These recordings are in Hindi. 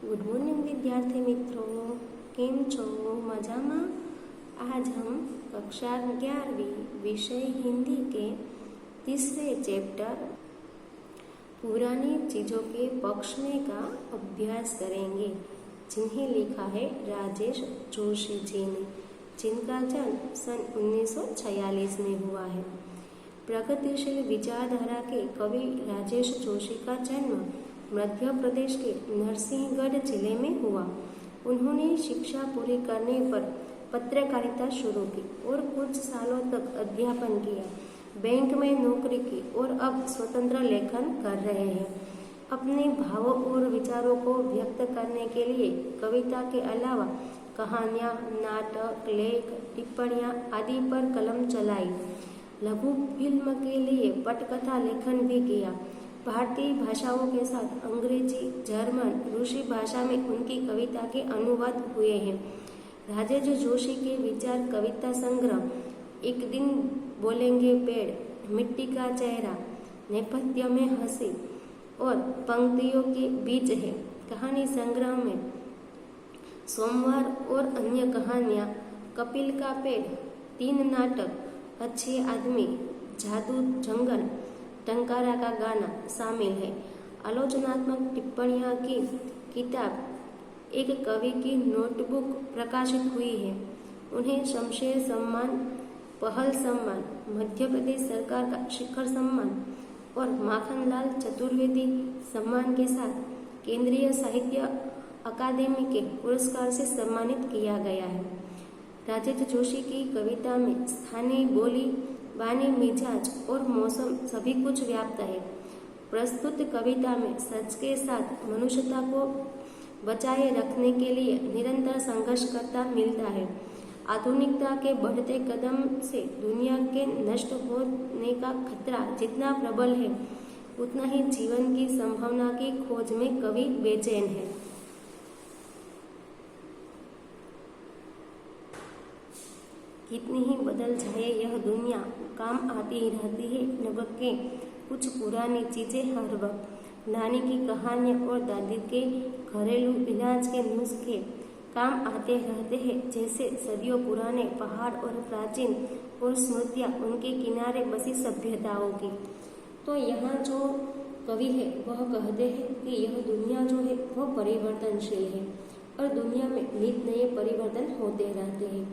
गुड मॉर्निंग विद्यार्थी मित्रों, केम छो मजामा। आज हम कक्षा 11वीं विषय हिंदी के तीसरे चैप्टर पुरानी चीजों के पक्ष में का अभ्यास करेंगे, जिन्हें लिखा है राजेश जोशी जी ने, जिनका जन्म सन 1946 में हुआ है। प्रगतिशील विचारधारा के कवि राजेश जोशी का जन्म मध्य प्रदेश के नरसिंहगढ़ जिले में हुआ। उन्होंने शिक्षा पूरी करने पर पत्रकारिता शुरू की और कुछ सालों तक अध्यापन किया, बैंक में नौकरी की और अब स्वतंत्र लेखन कर रहे हैं। अपने भावों और विचारों को व्यक्त करने के लिए कविता के अलावा कहानियाँ, नाटक, लेख, टिप्पणियाँ आदि पर कलम चलाई। लघु फिल्म के लिए पटकथा लेखन भी किया। भारतीय भाषाओं के साथ अंग्रेजी, जर्मन, रूसी भाषा में उनकी कविता के अनुवाद हुए हैं। राजेश जोशी के विचार कविता संग्रह एक दिन बोलेंगे पेड़, मिट्टी का चेहरा, नेपथ्य में हंसी और पंक्तियों के बीच है। कहानी संग्रह में सोमवार और अन्य कहानियाँ, कपिल का पेड़, 3 नाटक, अच्छे आदमी, जादू जंगल, टंकारा का गाना शामिल है। आलोचनात्मक टिप्पणियाँ की किताब एक कवि की नोटबुक प्रकाशित हुई है। उन्हें शमशेर सम्मान, पहल सम्मान, मध्य प्रदेश सरकार का शिखर सम्मान और माखनलाल चतुर्वेदी सम्मान के साथ केंद्रीय साहित्य अकादमी के पुरस्कार से सम्मानित किया गया है। राजेश जोशी की कविता में स्थानीय बोली, वाणी, मिजाज और मौसम सभी कुछ व्याप्त है। प्रस्तुत कविता में सच के साथ मनुष्यता को बचाए रखने के लिए निरंतर संघर्ष करता मिलता है। आधुनिकता के बढ़ते कदम से दुनिया के नष्ट होने का खतरा जितना प्रबल है, उतना ही जीवन की संभावना की खोज में कवि बेचैन है। कितनी ही बदल जाए यह दुनिया, काम आती ही रहती है नबक के कुछ पुरानी चीजें हर वक्त। नानी की कहानियाँ और दादी के घरेलू इलाज के नुस्खे काम आते रहते हैं, जैसे सदियों पुराने पहाड़ और प्राचीन और स्मृतियाँ उनके किनारे बसी सभ्यताओं की। तो यहाँ जो कवि है वह कहते हैं कि यह दुनिया जो है वह परिवर्तनशील है और दुनिया में नित नए परिवर्तन होते रहते हैं।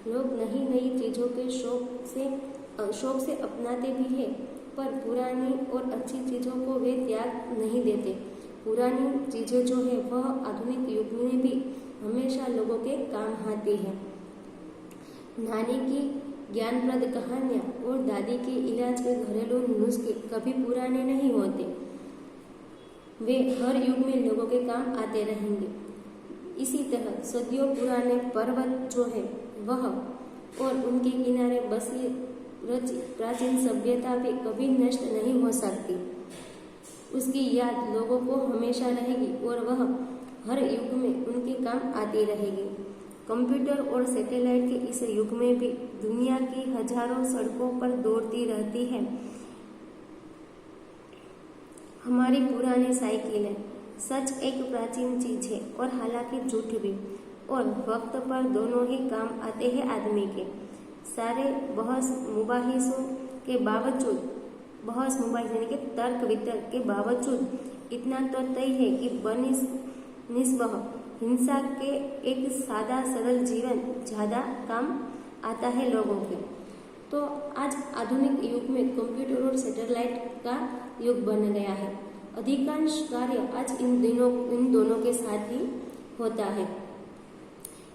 लोग नई नई चीज़ों के शौक से अपनाते भी हैं, पर पुरानी और अच्छी चीज़ों को वे त्याग नहीं देते। पुरानी चीज़ें जो है वह आधुनिक युग में भी हमेशा लोगों के काम आती है। नानी की ज्ञानप्रद कहानियाँ और दादी के इलाज के घरेलू नुस्खे कभी पुराने नहीं होते, वे हर युग में लोगों के काम आते रहेंगे। इसी तरह सदियों पुराने पर्वत जो है वह और उनके किनारे बसी प्राचीन सभ्यता भी कभी नष्ट नहीं हो सकती। उसकी याद लोगों को हमेशा रहेगी और वह हर युग में उनके काम आती रहेगी। कंप्यूटर और सैटेलाइट के इस युग में भी दुनिया की हजारों सड़कों पर दौड़ती रहती है हमारी पुरानी साइकिलें। सच एक प्राचीन चीज है और हालांकि झूठ भी, और वक्त पर दोनों ही काम आते हैं आदमी के। सारे बहस मुबाहिसों के बावजूद, बहस मुबाहिस यानी कि तर्क वितर्क के बावजूद इतना तो तय है कि बनिस्बत हिंसा के एक सादा सरल जीवन ज़्यादा काम आता है लोगों के। तो आज आधुनिक युग में कंप्यूटर और सैटेलाइट का युग बन गया है। अधिकांश कार्य आज इन दोनों के साथ ही होता है।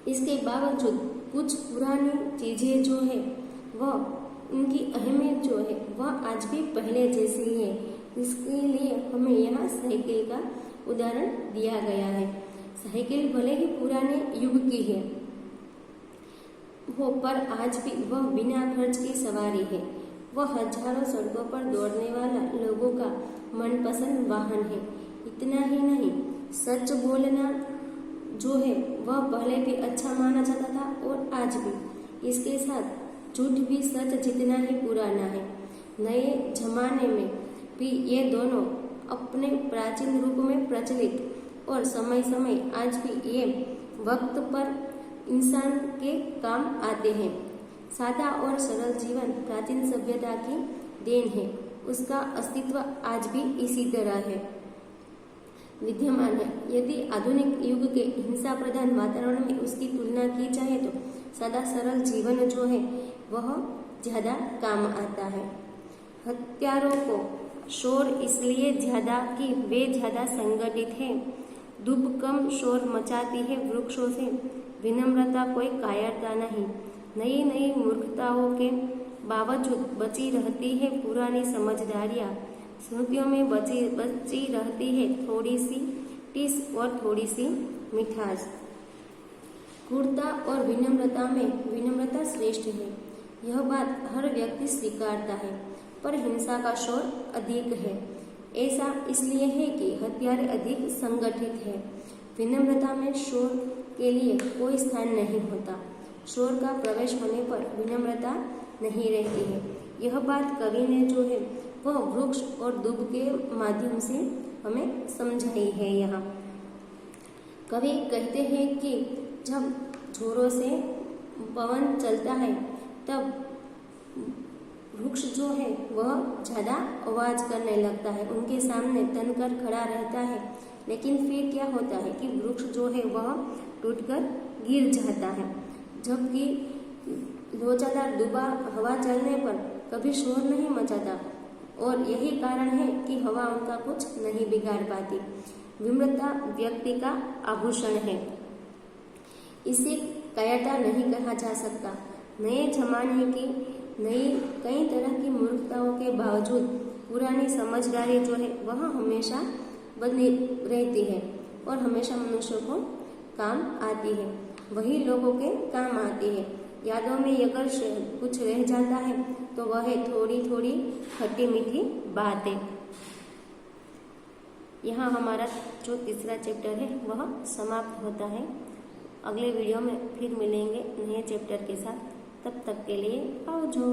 इसके बावजूद कुछ पुरानी चीज़ें जो है वह उनकी अहमियत जो है वह आज भी पहले जैसी ही है। इसके लिए हमें यहाँ साइकिल का उदाहरण दिया गया है। साइकिल भले ही पुराने युग की है वो, पर आज भी वह बिना खर्च की सवारी है। वह हजारों सड़कों पर दौड़ने वाला लोगों का मनपसंद वाहन है। इतना ही नहीं, सच बोलना जो है वह पहले भी अच्छा माना जाता था और आज भी। इसके साथ झूठ भी सच जितना ही पुराना है। नए जमाने में भी ये दोनों अपने प्राचीन रूप में प्रचलित और समय समय आज भी ये वक्त पर इंसान के काम आते हैं। सादा और सरल जीवन प्राचीन सभ्यता की देन है। उसका अस्तित्व आज भी इसी तरह है, विद्यमान है। यदि आधुनिक युग के हिंसा प्रधान वातावरण में उसकी तुलना की जाए तो सादा सरल जीवन जो है वह ज्यादा काम आता है। हत्यारों को शोर इसलिए ज्यादा कि वे ज्यादा संगठित है। धूप कम शोर मचाती है वृक्षों से, विनम्रता कोई कायरता नहीं। नई नई मूर्खताओं के बावजूद बची रहती है पुरानी समझदारियाँ। स्मृतियों में बची रहती है थोड़ी सी टीस और थोड़ी सी मिठास। क्रूरता और विनम्रता में विनम्रता श्रेष्ठ है, यह बात हर व्यक्ति स्वीकारता है, पर हिंसा का शोर अधिक है। ऐसा इसलिए है कि हथियार अधिक संगठित है। विनम्रता में शोर के लिए कोई स्थान नहीं होता। शोर का प्रवेश होने पर विनम्रता नहीं रहती है। यह बात कवि ने जो है वह वृक्ष और दूब के माध्यम से हमें समझाई है। यहाँ कवि कहते हैं कि जब जोरों से पवन चलता है तब वृक्ष जो है वह ज्यादा आवाज करने लगता है, उनके सामने तनकर खड़ा रहता है। लेकिन फिर क्या होता है कि वृक्ष जो है वह टूटकर गिर जाता है, जबकि रोजादार दुबा हवा चलने पर कभी शोर नहीं मचाता। और यही कारण है कि हवा उनका कुछ नहीं बिगाड़ पाती। विनम्रता व्यक्ति का आभूषण है, इसे कायरता नहीं कहा जा सकता। नए जमाने की कई तरह की मूर्खताओं के बावजूद पुरानी समझदारी जो है वह हमेशा बनी रहती है और हमेशा मनुष्य को काम आती है, वही लोगों के काम आती है। यादों में अगर कुछ रह जाता है तो वह थोड़ी थोड़ी खट्टी मीठी बातें। यहाँ हमारा जो तीसरा चैप्टर है वह समाप्त होता है। अगले वीडियो में फिर मिलेंगे नए चैप्टर के साथ। तब तक के लिए आवजो।